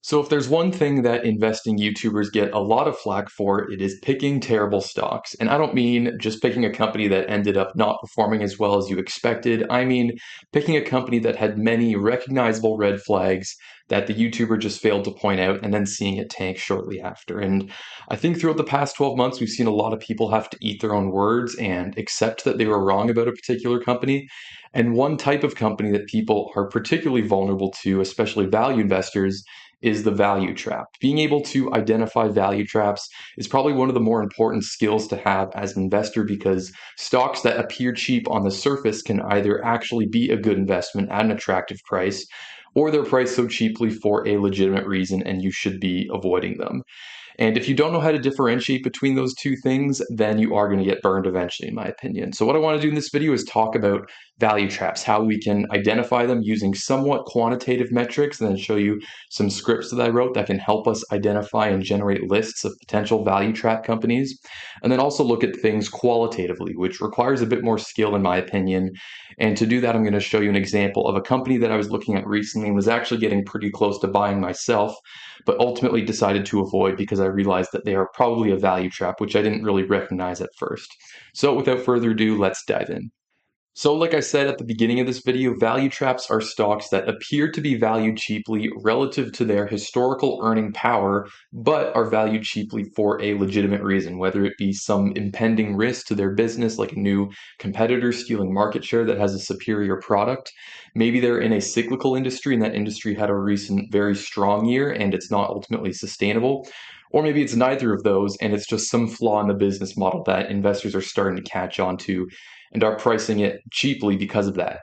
So if there's one thing that investing YouTubers get a lot of flack for, it is picking terrible stocks. And I don't mean just picking a company that ended up not performing as well as you expected. I mean picking a company that had many recognizable red flags that the YouTuber just failed to point out and then seeing it tank shortly after. And I think throughout the past 12 months, we've seen a lot of people have to eat their own words and accept that they were wrong about a particular company. And one type of company that people are particularly vulnerable to, especially value investors, is the value trap. Being able to identify value traps is probably one of the more important skills to have as an investor because stocks that appear cheap on the surface can either actually be a good investment at an attractive price or they're priced so cheaply for a legitimate reason and you should be avoiding them. And if you don't know how to differentiate between those two things, then you are going to get burned eventually, in my opinion. So what I want to do in this video is talk about value traps, how we can identify them using somewhat quantitative metrics, and then show you some scripts that I wrote that can help us identify and generate lists of potential value trap companies. And then also look at things qualitatively, which requires a bit more skill, in my opinion. And to do that, I'm going to show you an example of a company that I was looking at recently and was actually getting pretty close to buying myself, but ultimately decided to avoid because I realized that they are probably a value trap, which I didn't really recognize at first. So without further ado, let's dive in. So like I said at the beginning of this video, value traps are stocks that appear to be valued cheaply relative to their historical earning power, but are valued cheaply for a legitimate reason, whether it be some impending risk to their business, like a new competitor stealing market share that has a superior product. Maybe they're in a cyclical industry and that industry had a recent very strong year and it's not ultimately sustainable. Or maybe it's neither of those and it's just some flaw in the business model that investors are starting to catch on to and are pricing it cheaply because of that.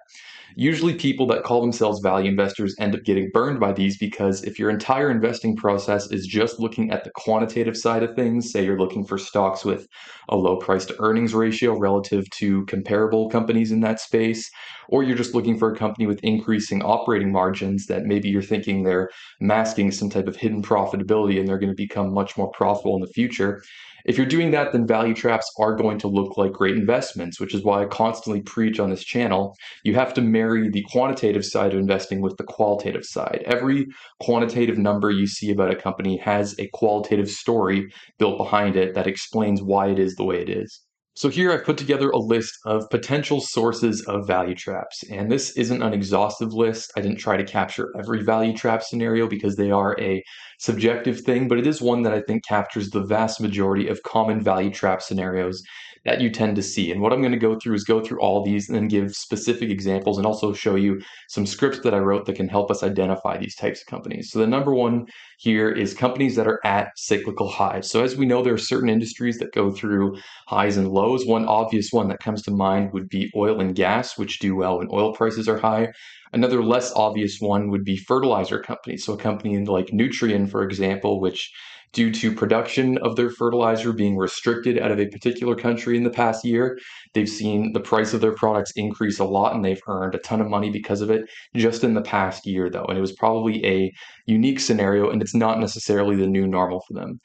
Usually, people that call themselves value investors end up getting burned by these because if your entire investing process is just looking at the quantitative side of things, say you're looking for stocks with a low price to earnings ratio relative to comparable companies in that space, or you're just looking for a company with increasing operating margins that maybe you're thinking they're masking some type of hidden profitability and they're going to become much more profitable in the future. If you're doing that, then value traps are going to look like great investments, which is why I constantly preach on this channel. You have to marry the quantitative side of investing with the qualitative side. Every quantitative number you see about a company has a qualitative story built behind it that explains why it is the way it is. So here I've put together a list of potential sources of value traps, and this isn't an exhaustive list. I didn't try to capture every value trap scenario because they are a subjective thing, but it is one that I think captures the vast majority of common value trap scenarios that you tend to see. And what I'm going to go through is go through all these and then give specific examples and also show you some scripts that I wrote that can help us identify these types of companies. So the number one here is companies that are at cyclical highs. So as we know, there are certain industries that go through highs and lows. One obvious one that comes to mind would be oil and gas, which do well when oil prices are high. Another less obvious one would be fertilizer companies. So a company like Nutrien, for example, which due to production of their fertilizer being restricted out of a particular country in the past year, they've seen the price of their products increase a lot and they've earned a ton of money because of it just in the past year, though. And it was probably a unique scenario and it's not necessarily the new normal for them.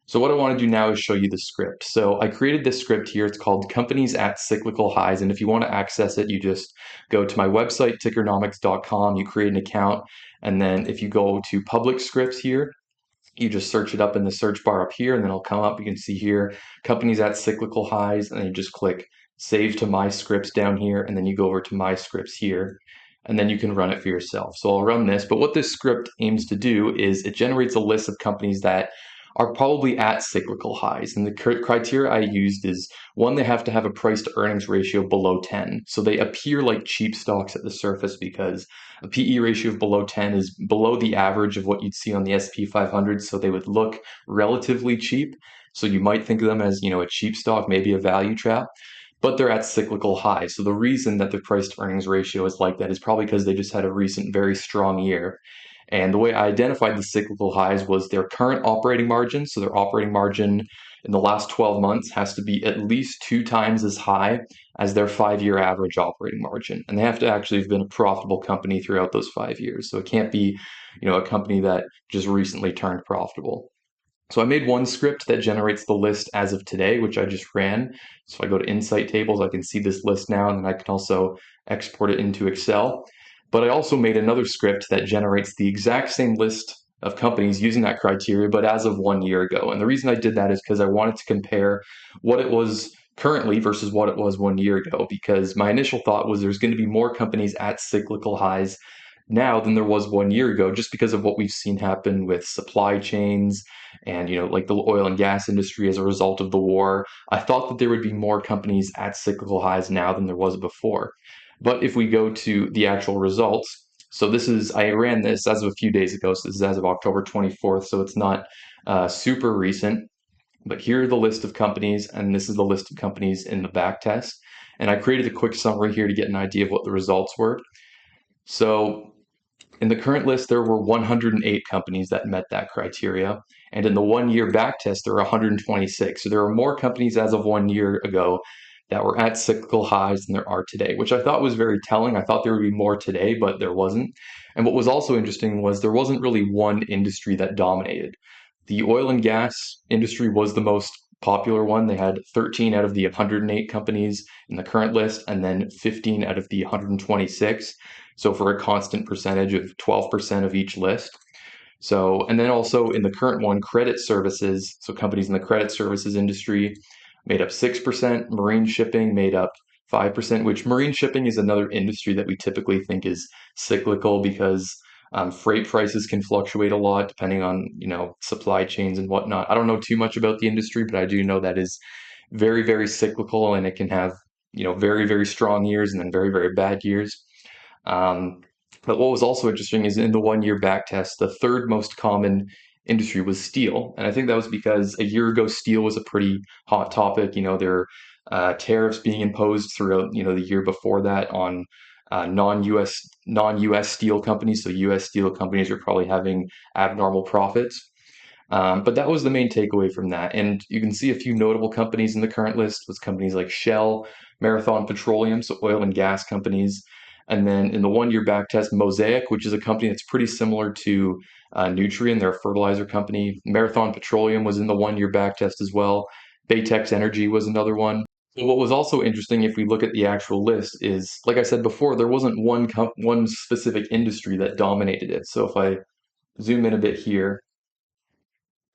So what I want to do now is show you the script. So I created this script here. It's called Companies at Cyclical Highs. And if you want to access it, you just go to my website, tickernomics.com, you create an account. And then if you go to public scripts here, you just search it up in the search bar up here and then it'll come up. You can see here, Companies at Cyclical Highs, and then you just click Save to My Scripts down here. And then you go over to My Scripts here. And then you can run it for yourself. So I'll run this. But what this script aims to do is it generates a list of companies that are probably at cyclical highs. And the criteria I used is one, they have to have a price to earnings ratio below 10. So they appear like cheap stocks at the surface because a PE ratio of below 10 is below the average of what you'd see on the S&P 500. So they would look relatively cheap. So you might think of them as, a cheap stock, maybe a value trap, but they're at cyclical highs. So the reason that the price to earnings ratio is like that is probably because they just had a recent very strong year. And the way I identified the cyclical highs was their current operating margin. So their operating margin in the last 12 months has to be at least 2 times as high as their 5-year average operating margin. And they have to actually have been a profitable company throughout those 5 years. So it can't be, a company that just recently turned profitable. So I made one script that generates the list as of today, which I just ran. So if I go to Insight Tables, I can see this list now, and then I can also export it into Excel. But I also made another script that generates the exact same list of companies using that criteria, but as of 1 year ago. And the reason I did that is because I wanted to compare what it was currently versus what it was 1 year ago, because my initial thought was there's going to be more companies at cyclical highs now than there was 1 year ago, just because of what we've seen happen with supply chains and, like the oil and gas industry as a result of the war. I thought that there would be more companies at cyclical highs now than there was before. But if we go to the actual results, so I ran this as of a few days ago, so this is as of October 24th, so it's not super recent. But here are the list of companies, and this is the list of companies in the back test. And I created a quick summary here to get an idea of what the results were. So in the current list, there were 108 companies that met that criteria. And in the 1 year back test, there were 126. So there are more companies as of 1 year ago that were at cyclical highs than there are today, which I thought was very telling. I thought there would be more today, but there wasn't. And what was also interesting was there wasn't really one industry that dominated. The oil and gas industry was the most popular one. They had 13 out of the 108 companies in the current list, and then 15 out of the 126. So for a constant percentage of 12% of each list. So, and then also in the current one, credit services, so companies in the credit services industry made up 6%, marine shipping made up 5%, which marine shipping is another industry that we typically think is cyclical because freight prices can fluctuate a lot depending on, supply chains and whatnot. I don't know too much about the industry, but I do know that is very, very cyclical, and it can have, very, very strong years and then very, very bad years. Um, but what was also interesting is in the 1 year back test, the third most common industry was steel. And I think that was because a year ago, steel was a pretty hot topic. There are tariffs being imposed throughout, the year before that on non-US steel companies. So US steel companies are probably having abnormal profits. But that was the main takeaway from that. And you can see a few notable companies in the current list was companies like Shell, Marathon Petroleum, so oil and gas companies. And then in the 1 year back test, Mosaic, which is a company that's pretty similar to Nutrien, they're a fertilizer company. Marathon Petroleum was in the 1 year back test as well. Baytex Energy was another one. So what was also interesting, if we look at the actual list, is like I said before, there wasn't one specific industry that dominated it. So if I zoom in a bit here,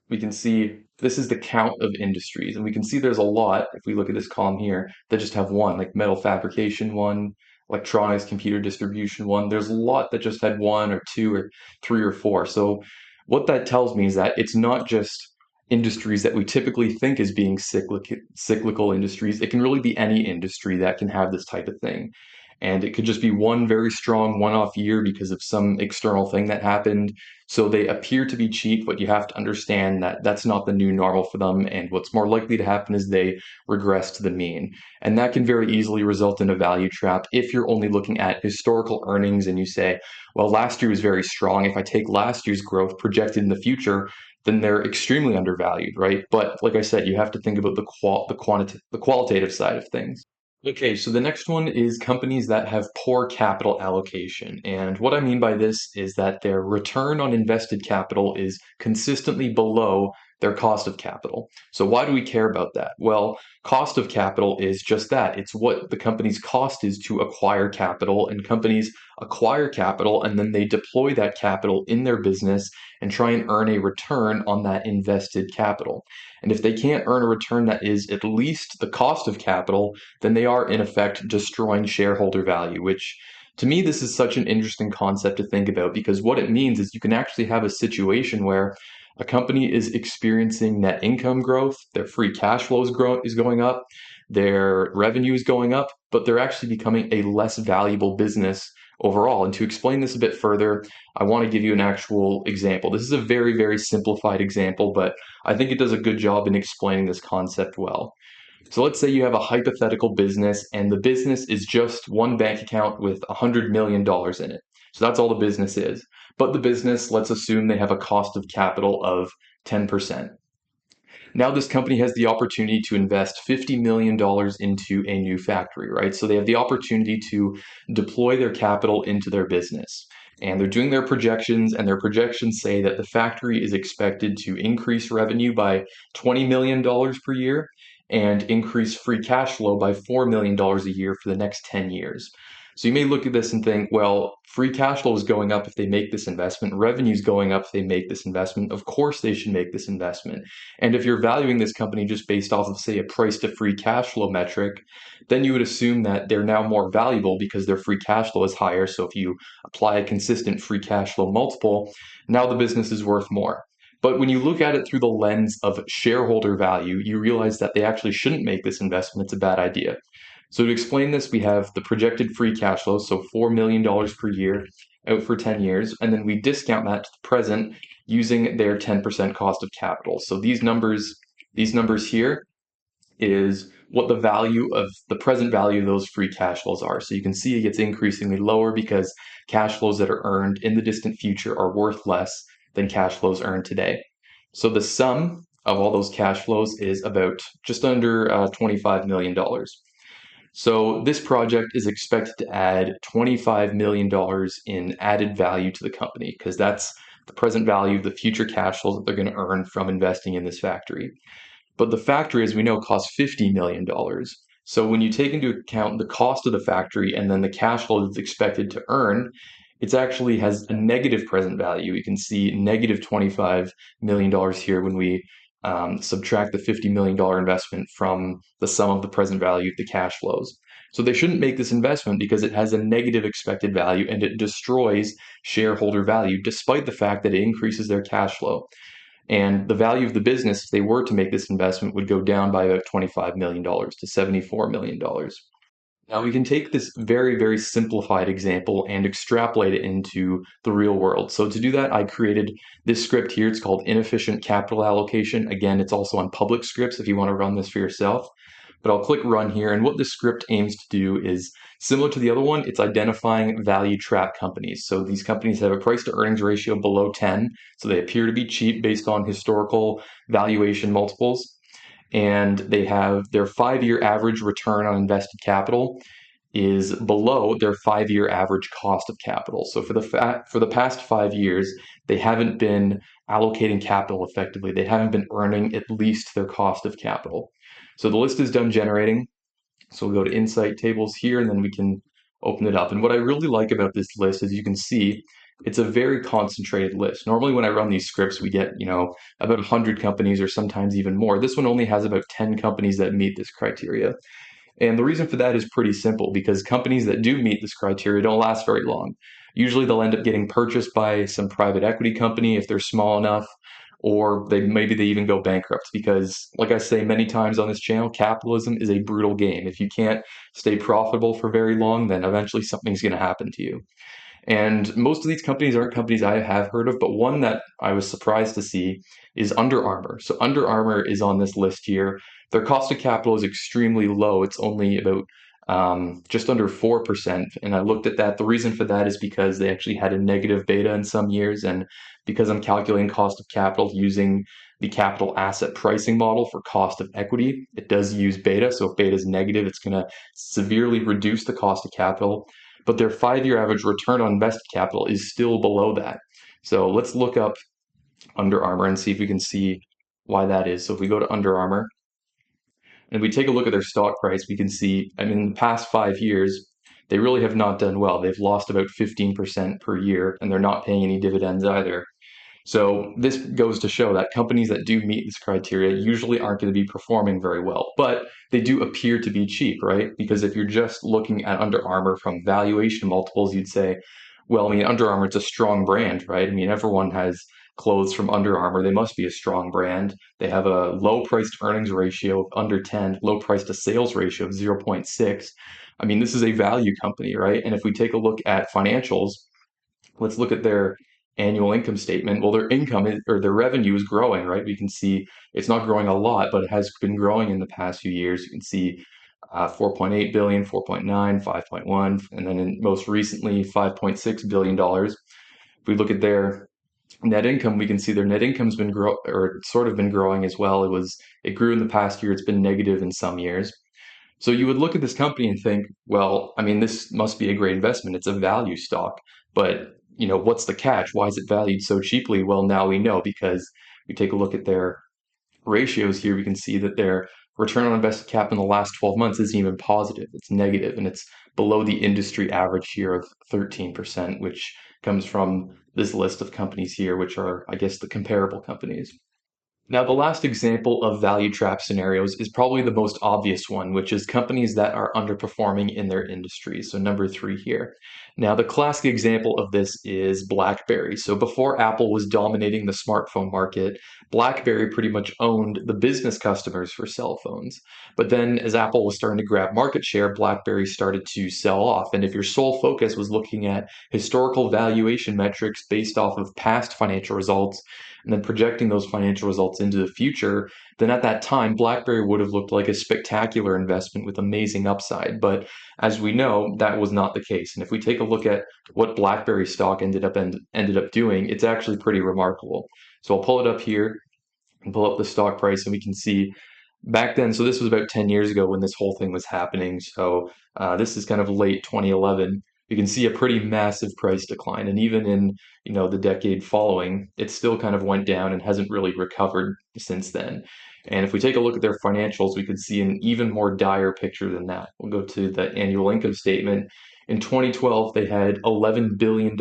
we can see this is the count of industries, and we can see there's a lot if we look at this column here that just have one, like metal fabrication one, electronics, computer distribution one. There's a lot that just had one or two or three or four. So what that tells me is that it's not just industries that we typically think as being cyclical industries. It can really be any industry that can have this type of thing. And it could just be one very strong one-off year because of some external thing that happened. So they appear to be cheap, but you have to understand that that's not the new normal for them. And what's more likely to happen is they regress to the mean. And that can very easily result in a value trap if you're only looking at historical earnings and you say, well, last year was very strong. If I take last year's growth projected in the future, then they're extremely undervalued, right? But like I said, you have to think about the qualitative side of things. Okay, so the next one is companies that have poor capital allocation. And what I mean by this is that their return on invested capital is consistently below their cost of capital. So why do we care about that? Well, cost of capital is just that. It's what the company's cost is to acquire capital, and companies acquire capital and then they deploy that capital in their business and try and earn a return on that invested capital. And if they can't earn a return that is at least the cost of capital, then they are in effect destroying shareholder value, which to me, this is such an interesting concept to think about because what it means is you can actually have a situation where a company is experiencing net income growth, their free cash flow is going up, their revenue is going up, but they're actually becoming a less valuable business overall. And to explain this a bit further, I want to give you an actual example. This is a very, very simplified example, but I think it does a good job in explaining this concept well. So let's say you have a hypothetical business and the business is just one bank account with $100 million in it. So that's all the business is. But the business, let's assume they have a cost of capital of 10%. Now this company has the opportunity to invest $50 million into a new factory, right? So they have the opportunity to deploy their capital into their business. And they're doing their projections, and their projections say that the factory is expected to increase revenue by $20 million per year and increase free cash flow by $4 million a year for the next 10 years. So you may look at this and think, well, free cash flow is going up if they make this investment, revenue is going up if they make this investment. Of course, they should make this investment. And if you're valuing this company just based off of, say, a price to free cash flow metric, then you would assume that they're now more valuable because their free cash flow is higher. So if you apply a consistent free cash flow multiple, now the business is worth more. But when you look at it through the lens of shareholder value, you realize that they actually shouldn't make this investment. It's a bad idea. So to explain this, we have the projected free cash flow, so $4 million per year out for 10 years, and then we discount that to the present using their 10% cost of capital. So these numbers here is what the value of the present value of those free cash flows are. So you can see it gets increasingly lower because cash flows that are earned in the distant future are worth less than cash flows earned today. So the sum of all those cash flows is about just under $25 million. So this project is expected to add $25 million in added value to the company because that's the present value of the future cash flows that they're going to earn from investing in this factory. But the factory, as we know, costs $50 million. So when you take into account the cost of the factory and then the cash flow that's expected to earn, it actually has a negative present value. You can see negative $25 million here when we subtract the $50 million investment from the sum of the present value of the cash flows. So they shouldn't make this investment because it has a negative expected value and it destroys shareholder value, despite the fact that it increases their cash flow. And the value of the business, if they were to make this investment, would go down by about $25 million to $74 million. Now we can take this very, very simplified example and extrapolate it into the real world. So to do that, I created this script here. It's called Inefficient Capital Allocation. Again, it's also on public scripts if you want to run this for yourself. But I'll click run here. And what this script aims to do is similar to the other one, it's identifying value trap companies. So these companies have a price to earnings ratio below 10. So they appear to be cheap based on historical valuation multiples, and they have their 5-year average return on invested capital is below their 5-year average cost of capital. So for the past 5 years, they haven't been allocating capital effectively. They haven't been earning at least their cost of capital. So the list is done generating. So we'll go to Insight Tables here, and then we can open it up. And what I really like about this list is you can see it's a very concentrated list. Normally when I run these scripts, we get, about 100 companies or sometimes even more. This one only has about 10 companies that meet this criteria. And the reason for that is pretty simple because companies that do meet this criteria don't last very long. Usually they'll end up getting purchased by some private equity company if they're small enough, or maybe they even go bankrupt because, like I say many times on this channel, capitalism is a brutal game. If you can't stay profitable for very long, then eventually something's going to happen to you. And most of these companies aren't companies I have heard of, but one that I was surprised to see is Under Armour. So Under Armour is on this list here. Their cost of capital is extremely low. It's only about just under 4%. And I looked at that. The reason for that is because they actually had a negative beta in some years. And because I'm calculating cost of capital using the capital asset pricing model for cost of equity, it does use beta. So if beta is negative, it's going to severely reduce the cost of capital, but their 5-year average return on invested capital is still below that. So let's look up Under Armour and see if we can see why that is. So if we go to Under Armour and we take a look at their stock price, we can see, in the past 5 years, they really have not done well. They've lost about 15% per year, and they're not paying any dividends either. So this goes to show that companies that do meet this criteria usually aren't going to be performing very well, but they do appear to be cheap, right? Because if you're just looking at Under Armour from valuation multiples, you'd say, well, Under Armour, it's a strong brand, right? Everyone has clothes from Under Armour. They must be a strong brand. They have a low price to earnings ratio of under 10, low price to sales ratio of 0.6. This is a value company, right? And if we take a look at financials, let's look at their annual income statement. Well, their income or their revenue is growing, right? We can see it's not growing a lot, but it has been growing in the past few years. You can see 4.8 billion, 4.9, 5.1, and then most recently $5.6 billion. If we look at their net income, we can see their net income's been sort of been growing as well. It grew in the past year. It's been negative in some years. So you would look at this company and think, well, this must be a great investment. It's a value stock. But, what's the catch? Why is it valued so cheaply? Well, now we know because we take a look at their ratios here. We can see that their return on invested cap in the last 12 months isn't even positive. It's negative, and it's below the industry average here of 13%, which comes from this list of companies here, which are, I guess, the comparable companies. Now, the last example of value trap scenarios is probably the most obvious one, which is companies that are underperforming in their industry. So, number three here. Now, the classic example of this is BlackBerry. So, before Apple was dominating the smartphone market, BlackBerry pretty much owned the business customers for cell phones. But then, as Apple was starting to grab market share, BlackBerry started to sell off. And if your sole focus was looking at historical valuation metrics based off of past financial results, and then projecting those financial results into the future, then at that time, BlackBerry would have looked like a spectacular investment with amazing upside. But as we know, that was not the case. And if we take a look at what BlackBerry stock ended up doing, it's actually pretty remarkable. So I'll pull it up here and pull up the stock price, and we can see back then. So this was about 10 years ago when this whole thing was happening. So this is kind of late 2011. You can see a pretty massive price decline, and even in the decade following, it still kind of went down and hasn't really recovered since then. And if we take a look at their financials, we could see an even more dire picture than that. We'll go to the annual income statement. In 2012, they had $11 billion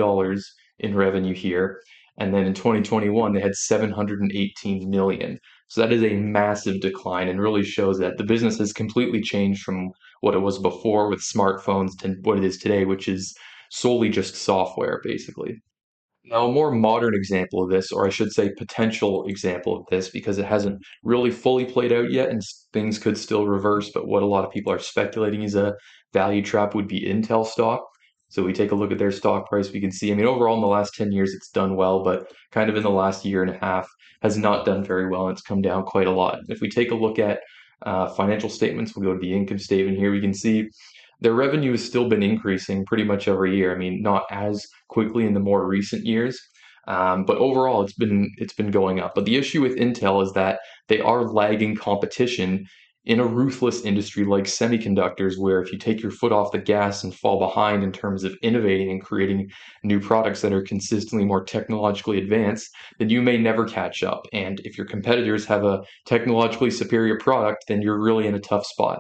in revenue here, and then in 2021, they had 718 million. So that is a massive decline and really shows that the business has completely changed from what it was before with smartphones to what it is today, which is solely just software, basically. Now, a more modern example of this, or I should say potential example of this, because it hasn't really fully played out yet and things could still reverse, but what a lot of people are speculating is a value trap would be Intel stock. So we take a look at their stock price, we can see, I mean, overall in the last 10 years, it's done well, but kind of in the last year and a half has not done very well, and it's come down quite a lot. If we take a look at financial statements, we'll go to the income statement here, we can see their revenue has still been increasing pretty much every year. I mean, not as quickly in the more recent years, but overall it's been going up. But the issue with Intel is that they are lagging competition in a ruthless industry like semiconductors, where if you take your foot off the gas and fall behind in terms of innovating and creating new products that are consistently more technologically advanced, then you may never catch up. And if your competitors have a technologically superior product, then you're really in a tough spot.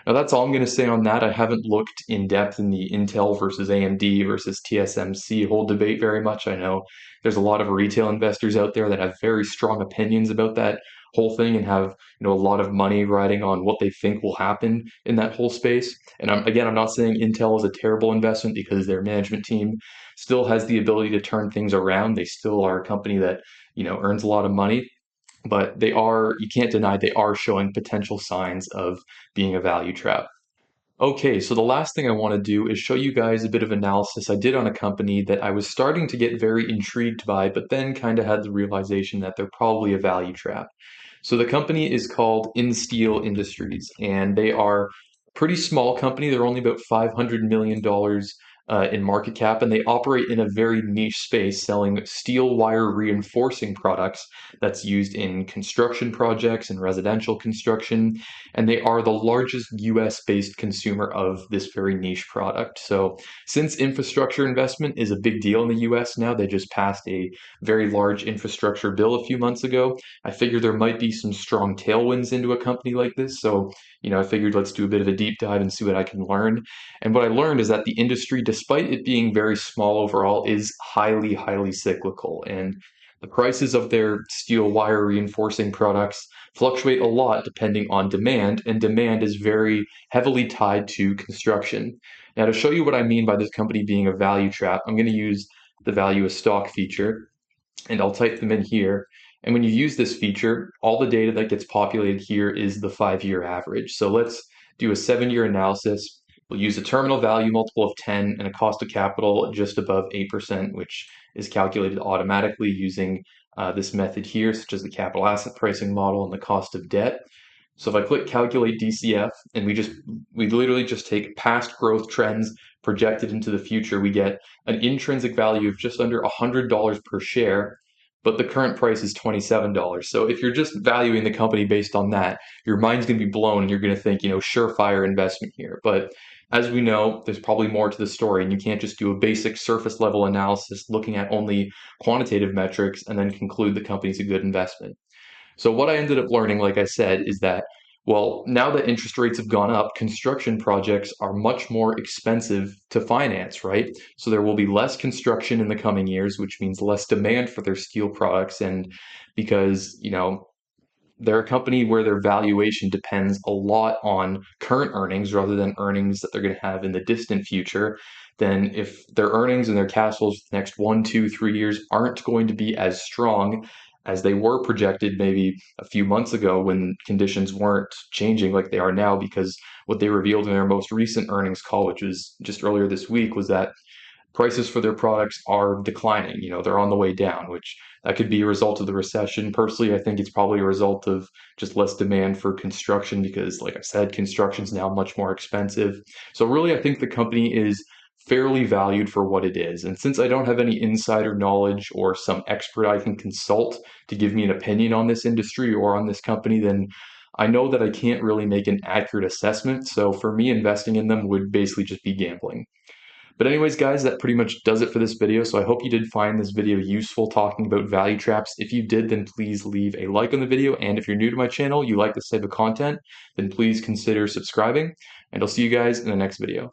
Now, that's all I'm going to say on that. I haven't looked in depth in the Intel versus AMD versus TSMC whole debate very much. I know there's a lot of retail investors out there that have very strong opinions about that whole thing and have a lot of money riding on what they think will happen in that whole space. And I'm not saying Intel is a terrible investment because their management team still has the ability to turn things around. They still are a company that earns a lot of money, but you can't deny they are showing potential signs of being a value trap. Okay, so the last thing I want to do is show you guys a bit of analysis I did on a company that I was starting to get very intrigued by, but then kind of had the realization that they're probably a value trap. So the company is called Insteel Industries, and they are a pretty small company. They're only about $500 million in market cap, and they operate in a very niche space, selling steel wire reinforcing products that's used in construction projects and residential construction. And they are the largest US based consumer of this very niche product. So, since infrastructure investment is a big deal in the US now, they just passed a very large infrastructure bill a few months ago. I figured there might be some strong tailwinds into a company like this. So, I figured let's do a bit of a deep dive and see what I can learn. And what I learned is that the industry, despite it being very small overall, is highly, highly cyclical. And the prices of their steel wire reinforcing products fluctuate a lot depending on demand, and demand is very heavily tied to construction. Now, to show you what I mean by this company being a value trap, I'm going to use the value of stock feature, and I'll type them in here. And when you use this feature, all the data that gets populated here is the 5-year average. So let's do a 7-year analysis. We'll use a terminal value multiple of 10 and a cost of capital just above 8%, which is calculated automatically using this method here, such as the capital asset pricing model and the cost of debt. So if I click calculate DCF and we literally just take past growth trends projected into the future, we get an intrinsic value of just under $100 per share, but the current price is $27. So if you're just valuing the company based on that, your mind's going to be blown and you're going to think, surefire investment here. But as we know, there's probably more to the story, and you can't just do a basic surface level analysis looking at only quantitative metrics and then conclude the company's a good investment. So what I ended up learning, like I said, is that Well, now that interest rates have gone up, construction projects are much more expensive to finance, right? So there will be less construction in the coming years, which means less demand for their steel products. And because, they're a company where their valuation depends a lot on current earnings rather than earnings that they're going to have in the distant future. Then, if their earnings and their cash flows the next 1, 2, 3 years aren't going to be as strong as they were projected maybe a few months ago when conditions weren't changing like they are now, because what they revealed in their most recent earnings call, which was just earlier this week, was that prices for their products are declining. They're on the way down, which that could be a result of the recession. Personally, I think it's probably a result of just less demand for construction because, like I said, construction is now much more expensive. So, really, I think the company is fairly valued for what it is. And since I don't have any insider knowledge or some expert I can consult to give me an opinion on this industry or on this company, then I know that I can't really make an accurate assessment. So, for me, investing in them would basically just be gambling. But anyways, guys, that pretty much does it for this video. So I hope you did find this video useful talking about value traps. If you did, then please leave a like on the video. And if you're new to my channel, you like this type of content, then please consider subscribing. And I'll see you guys in the next video.